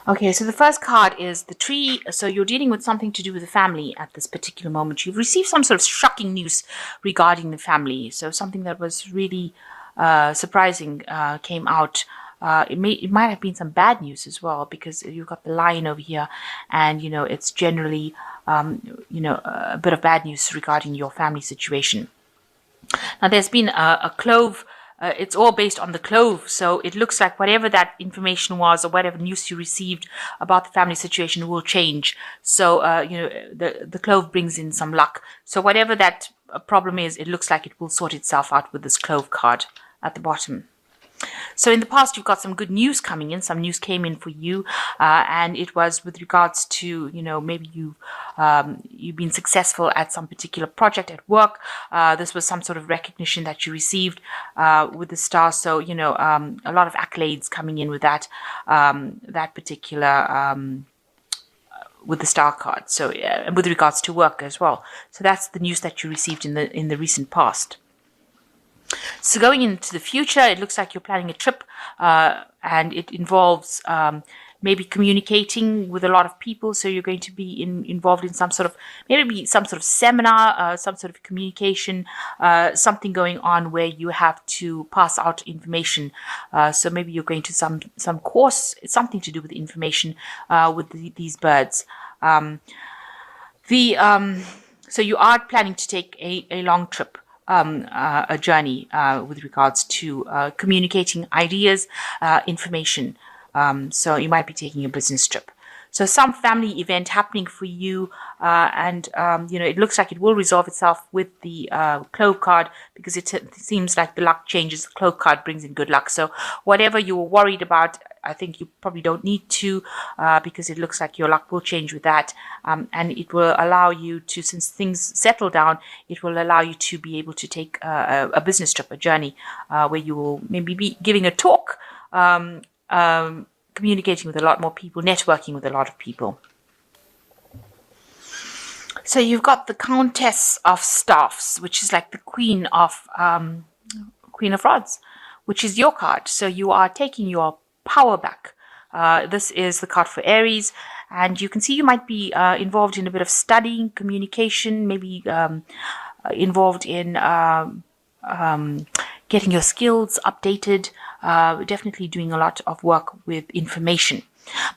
Okay, so the first card is the tree. So you're dealing with something to do with the family at this particular moment. You've received some sort of shocking news regarding the family. So something that was really surprising came out. It might have been some bad news as well, because you've got the lion over here, and it's generally a bit of bad news regarding your family situation. Now, there's been a clove. It's all based on the clove. So it looks like whatever that information was, or whatever news you received about the family situation, will change. So, the clove brings in some luck. So whatever that problem is, it looks like it will sort itself out with this clove card at the bottom. So in the past, you've got some good news coming in. Some news came in for you, and it was with regards to, maybe you've been successful at some particular project at work. This was some sort of recognition that you received with the star. So, a lot of accolades coming in with that particular with the star card. So, with regards to work as well. So that's the news that you received in the recent past. So going into the future, it looks like you're planning a trip, and it involves maybe communicating with a lot of people. So you're going to be involved in some sort of seminar, some sort of communication, something going on where you have to pass out information. So maybe you're going to some course, something to do with information with these birds. So you are planning to take a long trip. A journey with regards to communicating ideas, information. So you might be taking a business trip. So some family event happening for you, and it looks like it will resolve itself with the clove card, because it seems like the luck changes. The clove card brings in good luck. So whatever you were worried about, I think you probably don't need to, because it looks like your luck will change with that. And it will allow you to, since things settle down, it will allow you to be able to take a business trip, a journey, where you will maybe be giving a talk, communicating with a lot more people, networking with a lot of people. So you've got the Countess of Staffs, which is like the Queen of Rods, which is your card. So you are taking your power back. This is the card for Aries, and you can see you might be involved in a bit of studying, communication, maybe involved in getting your skills updated, definitely doing a lot of work with information.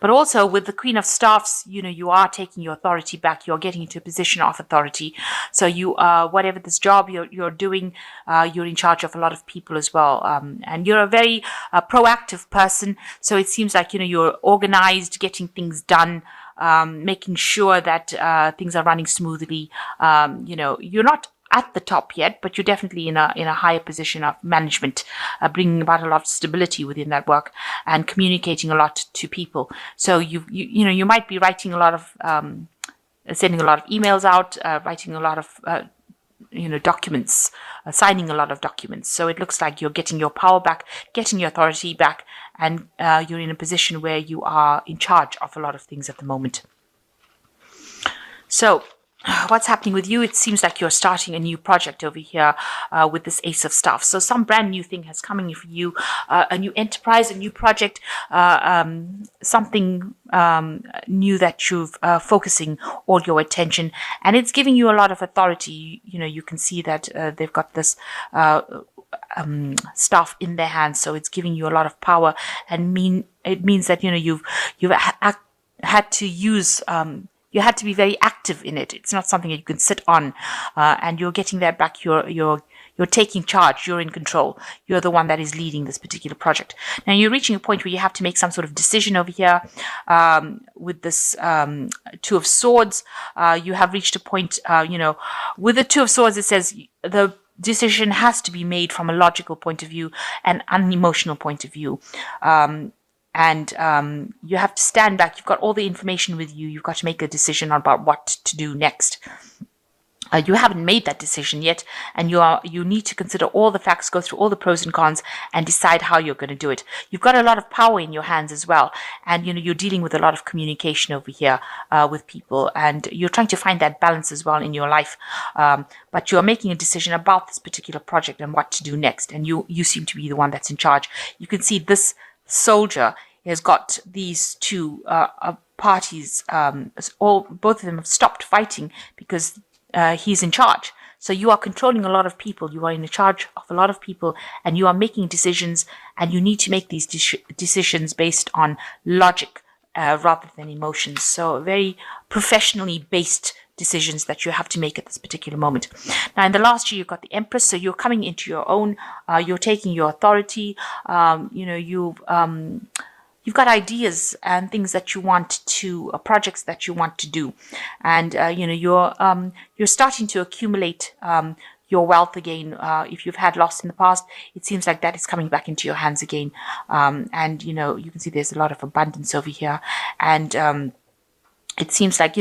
But also with the Queen of Staffs, you are taking your authority back. You're getting into a position of authority. So you, whatever this job you're doing, you're in charge of a lot of people as well. And you're a very proactive person. So it seems like, you're organized, getting things done, making sure that things are running smoothly. You're not at the top yet, but you're definitely in a higher position of management, bringing about a lot of stability within that work and communicating a lot to people. So you might be writing a lot of sending a lot of emails out, writing a lot of documents, signing a lot of documents. So it looks like you're getting your power back, getting your authority back, and you're in a position where you are in charge of a lot of things at the moment. So what's happening with you? It seems like you're starting a new project over here with this Ace of Staffs. So some brand new thing has coming for you, a new enterprise, a new project, something new that you've focusing all your attention, and it's giving you a lot of authority. You can see that they've got this staff in their hands, so it's giving you a lot of power, and it means that you've had to use. You had to be very active in it. It's not something that you can sit on, and you're getting that back. You're taking charge. You're in control. You're the one that is leading this particular project. Now you're reaching a point where you have to make some sort of decision over here with this Two of Swords. You have reached a point, with the Two of Swords. It says the decision has to be made from a logical point of view and an emotional point of view. And you have to stand back. You've got all the information with you. You've got to make a decision about what to do next. You haven't made that decision yet, and you need to consider all the facts, go through all the pros and cons, and decide how you're going to do it. You've got a lot of power in your hands as well, and you're dealing with a lot of communication over here with people, and you're trying to find that balance as well in your life. But you're making a decision about this particular project and what to do next, and you seem to be the one that's in charge. You can see this soldier has got these two parties, both of them have stopped fighting because he's in charge. So you are controlling a lot of people, you are in charge of a lot of people, and you are making decisions, and you need to make these decisions based on logic rather than emotions. So very professionally based decisions that you have to make at this particular moment. Now, in the last year, you've got the Empress, so you're coming into your own, you're taking your authority, you've got ideas and things that you want to, projects that you want to do, and you're starting to accumulate your wealth again. If you've had loss in the past, it seems like that is coming back into your hands again, and you can see there's a lot of abundance over here, and it seems like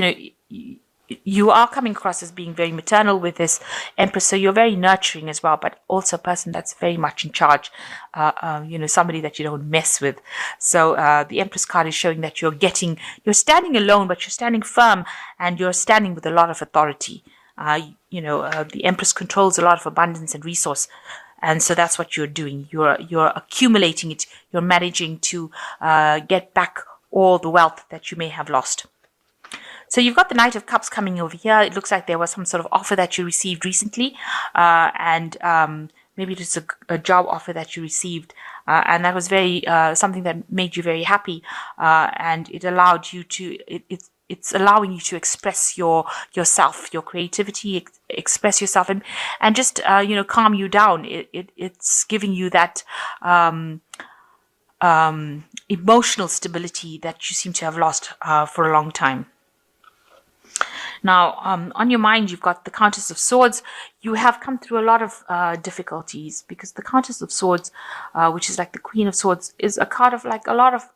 you are coming across as being very maternal with this Empress, so you're very nurturing as well, but also a person that's very much in charge, somebody that you don't mess with. So the Empress card is showing that you're standing alone, but you're standing firm, and you're standing with a lot of authority. The Empress controls a lot of abundance and resource, and so that's what you're doing. You're accumulating it. You're managing to get back all the wealth that you may have lost. So you've got the Knight of Cups coming over here. It looks like there was some sort of offer that you received recently, and maybe it's a job offer that you received, and that was very something that made you very happy, and it allowed you to. It's allowing you to express yourself, your creativity, express yourself, and just calm you down. It's giving you that emotional stability that you seem to have lost for a long time. Now, on your mind, you've got the Countess of Swords. You have come through a lot of difficulties, because the Countess of Swords, which is like the Queen of Swords, is a card of like a lot of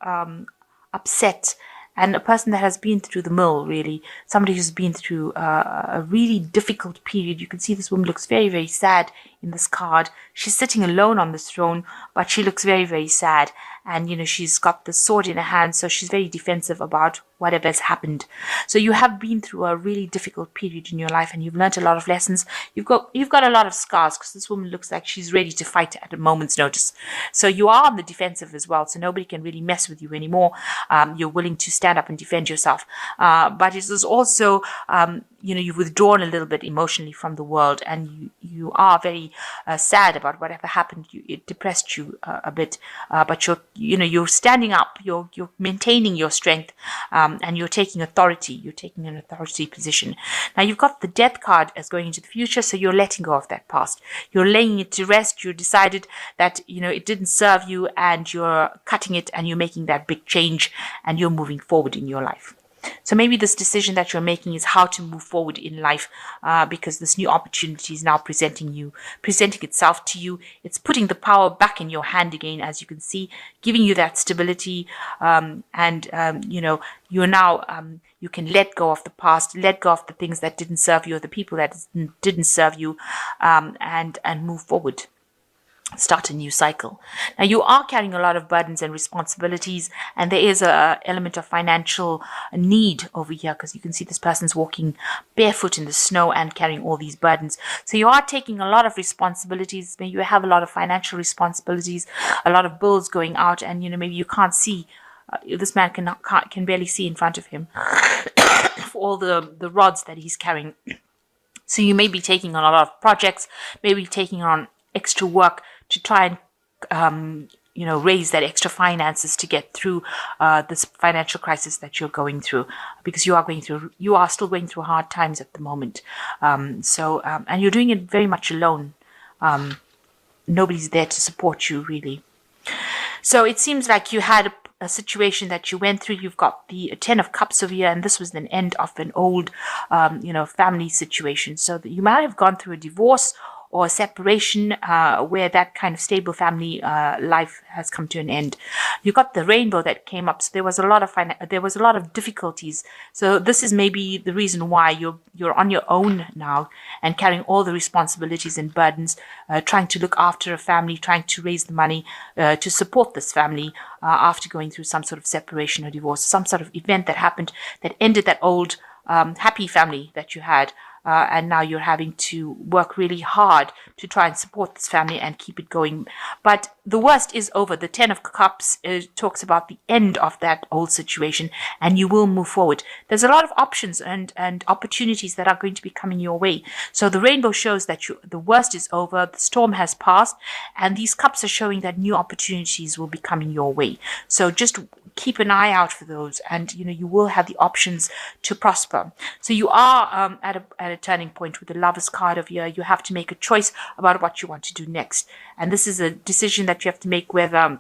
upset, and a person that has been through the mill, really. Somebody who's been through a really difficult period. You can see this woman looks very, very sad in this card. She's sitting alone on this throne, but she looks very, very sad. And, she's got the sword in her hand, so she's very defensive about whatever has happened. So you have been through a really difficult period in your life, and you've learned a lot of lessons. You've got a lot of scars, because this woman looks like she's ready to fight at a moment's notice. So you are on the defensive as well, so nobody can really mess with you anymore. You're willing to stand up and defend yourself. But it is also, you've withdrawn a little bit emotionally from the world, and you are very sad about whatever happened. It depressed you a bit, but you're standing up, you're maintaining your strength, and you're taking authority. You're taking an authority position. Now, you've got the Death card as going into the future, so you're letting go of that past. You're laying it to rest. You decided that, it didn't serve you, and you're cutting it, and you're making that big change, and you're moving forward in your life. So maybe this decision that you're making is how to move forward in life, because this new opportunity is now presenting itself to you. It's putting the power back in your hand again, as you can see, giving you that stability, you're now, you can let go of the past, let go of the things that didn't serve you, or the people that didn't serve you, and move forward. Start a new cycle. Now, you are carrying a lot of burdens and responsibilities, and there is an element of financial need over here, because you can see this person's walking barefoot in the snow and carrying all these burdens. So you are taking a lot of responsibilities. Maybe you have a lot of financial responsibilities, a lot of bills going out, and maybe you can't see. This man can barely see in front of him for all the rods that he's carrying. So you may be taking on a lot of projects, maybe taking on extra work to try and raise that extra finances to get through this financial crisis that you're going through, because you are still going through hard times at the moment. And you're doing it very much alone. Nobody's there to support you, really. So it seems like you had a situation that you went through. You've got the Ten of Cups over here, and this was an end of an old, family situation. So that you might have gone through a divorce or a separation, where that kind of stable family life has come to an end. You got the Rainbow that came up, so there was a lot of difficulties. So this is maybe the reason why you're on your own now, and carrying all the responsibilities and burdens, trying to look after a family, trying to raise the money to support this family after going through some sort of separation or divorce, some sort of event that happened that ended that old happy family that you had. and now you're having to work really hard to try and support this family and keep it going. But the worst is over. The Ten of Cups talks about the end of that old situation, and you will move forward. There's a lot of options and opportunities that are going to be coming your way. So the rainbow shows that the worst is over, the storm has passed, and these cups are showing that new opportunities will be coming your way. So just keep an eye out for those, and you will have the options to prosper. So you are at a turning point with the Lovers card of here. You have to make a choice about what you want to do next, and this is a decision that you have to make whether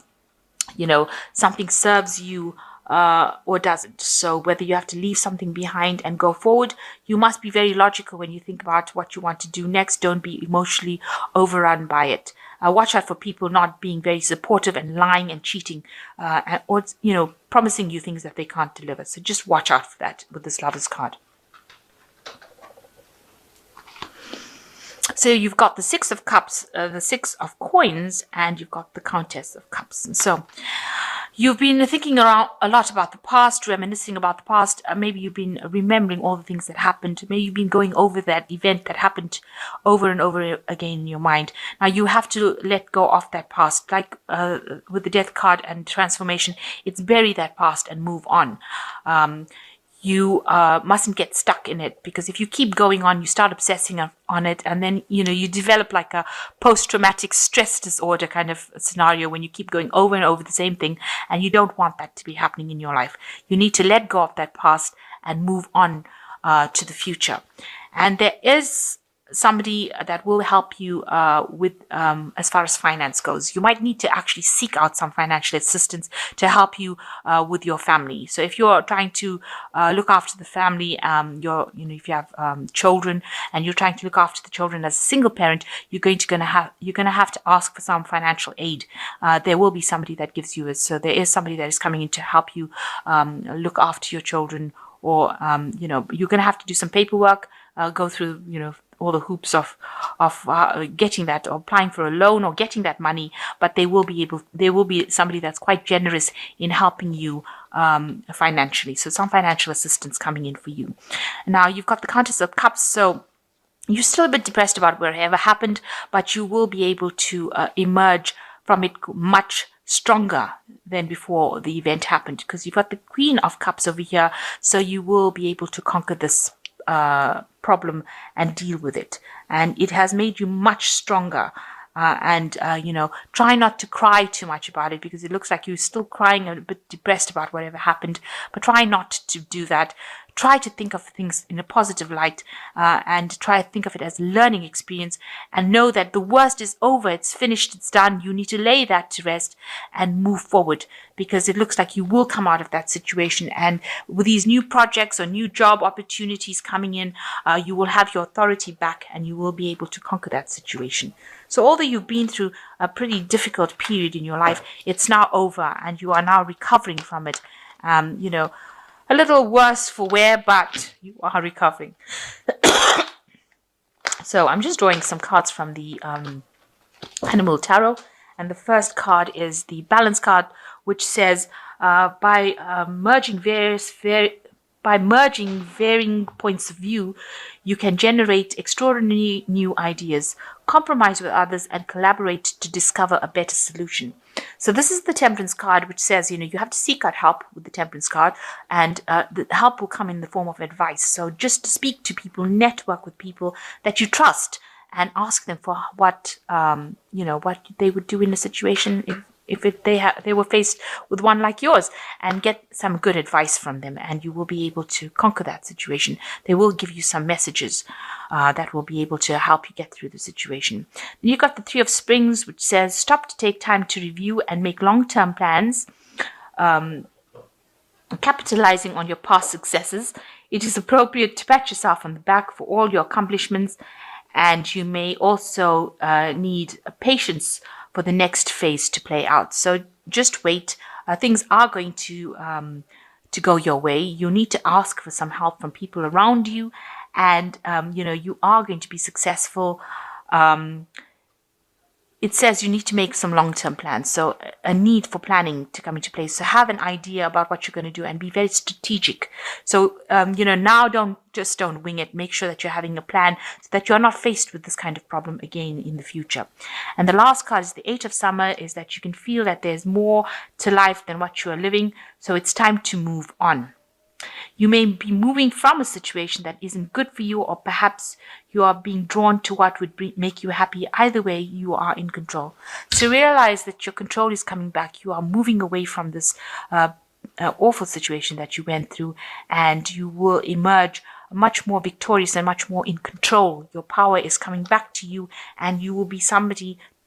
something serves you or doesn't. So whether you have to leave something behind and go forward, you must be very logical when you think about what you want to do next. Don't be emotionally overrun by it. Watch out for people not being very supportive and lying and cheating, or promising you things that they can't deliver. So just watch out for that with this Lovers card. So you've got the Six of Cups, the Six of Coins, and you've got the Countess of Cups. And so you've been thinking around a lot about the past, reminiscing about the past. Maybe you've been remembering all the things that happened. Maybe you've been going over that event that happened over and over again in your mind. Now you have to let go of that past. Like with the Death card and transformation, it's bury that past and move on. You mustn't get stuck in it, because if you keep going on, you start obsessing on it, and then you develop like a post-traumatic stress disorder kind of scenario when you keep going over and over the same thing, and you don't want that to be happening in your life. You need to let go of that past and move on to the future. And there is somebody that will help you with as far as finance goes. You might need to actually seek out some financial assistance to help you with your family. So if you're trying to look after the family, if you have children and you're trying to look after the children as a single parent, you're going to have to ask for some financial aid. There will be somebody that gives you it. So there is somebody that is coming in to help you look after your children, or you're going to have to do some paperwork, go through all the hoops of getting that, or applying for a loan, or getting that money. But there will be somebody that's quite generous in helping you financially. So some financial assistance coming in for you. Now you've got the Countess of Cups. So you're still a bit depressed about whatever happened, but you will be able to emerge from it much stronger than before the event happened, because you've got the Queen of Cups over here. So you will be able to conquer this problem and deal with it, and it has made you much stronger. Try not to cry too much about it, because it looks like you're still crying, a bit depressed about whatever happened, but try not to do that. Try to think of things in a positive light, and try to think of it as a learning experience, and know that the worst is over. It's finished. It's done. You need to lay that to rest and move forward, because it looks like you will come out of that situation. And with these new projects or new job opportunities coming in, you will have your authority back, and you will be able to conquer that situation. So although you've been through a pretty difficult period in your life, it's now over, and you are now recovering from it. A little worse for wear, but you are recovering. So I'm just drawing some cards from the Animal Tarot, and the first card is the Balance card, which says by merging varying points of view, you can generate extraordinary new ideas, compromise with others, and collaborate to discover a better solution. So this is the Temperance card, which says, you have to seek out help with the Temperance card, and the help will come in the form of advice. So just speak to people, network with people that you trust, and ask them for what they would do in a situation if they were faced with one like yours, and get some good advice from them, and you will be able to conquer that situation. They will give you some messages that will be able to help you get through the situation. Then you've got the Three of Springs, which says stop to take time to review and make long-term plans, capitalizing on your past successes. It is appropriate to pat yourself on the back for all your accomplishments, and you may also need patience for the next phase to play out. So just wait. Things are going to go your way. You need to ask for some help from people around you, and you are going to be successful. it says you need to make some long-term plans. So a need for planning to come into place. So have an idea about what you're going to do and be very strategic. So, now don't wing it. Make sure that you're having a plan so that you're not faced with this kind of problem again in the future. And the last card is the Eight of Summer, is that you can feel that there's more to life than what you are living. So it's time to move on. You may be moving from a situation that isn't good for you, or perhaps you are being drawn to what would make you happy. Either way, you are in control. So realize that your control is coming back. You are moving away from this awful situation that you went through, and you will emerge much more victorious and much more in control. Your power is coming back to you, and you will be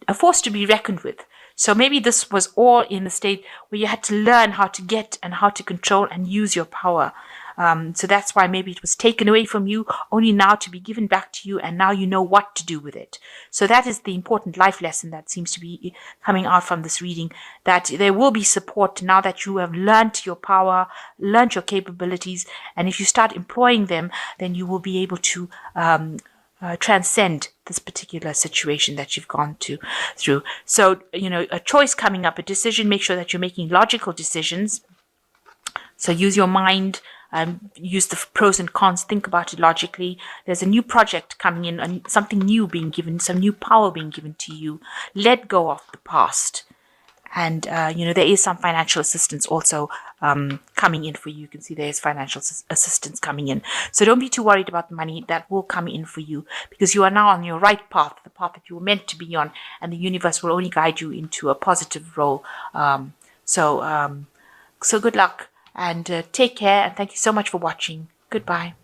a force to be reckoned with. So maybe this was all in a state where you had to learn how to get and how to control and use your power. So that's why maybe it was taken away from you, only now to be given back to you, and now you know what to do with it. So that is the important life lesson that seems to be coming out from this reading, that there will be support now that you have learned your power, learned your capabilities, and if you start employing them, then you will be able to transcend this particular situation that you've gone through. So, a choice coming up, a decision, make sure that you're making logical decisions. So use your mind, use the pros and cons, think about it logically. There's a new project coming in, and something new being given, some new power being given to you. Let go of the past. And, there is some financial assistance also coming in for you. You can see there is financial assistance coming in. So don't be too worried about the money. That will come in for you, because you are now on your right path, the path that you were meant to be on, and the universe will only guide you into a positive role. So good luck, and take care, and thank you so much for watching. Goodbye.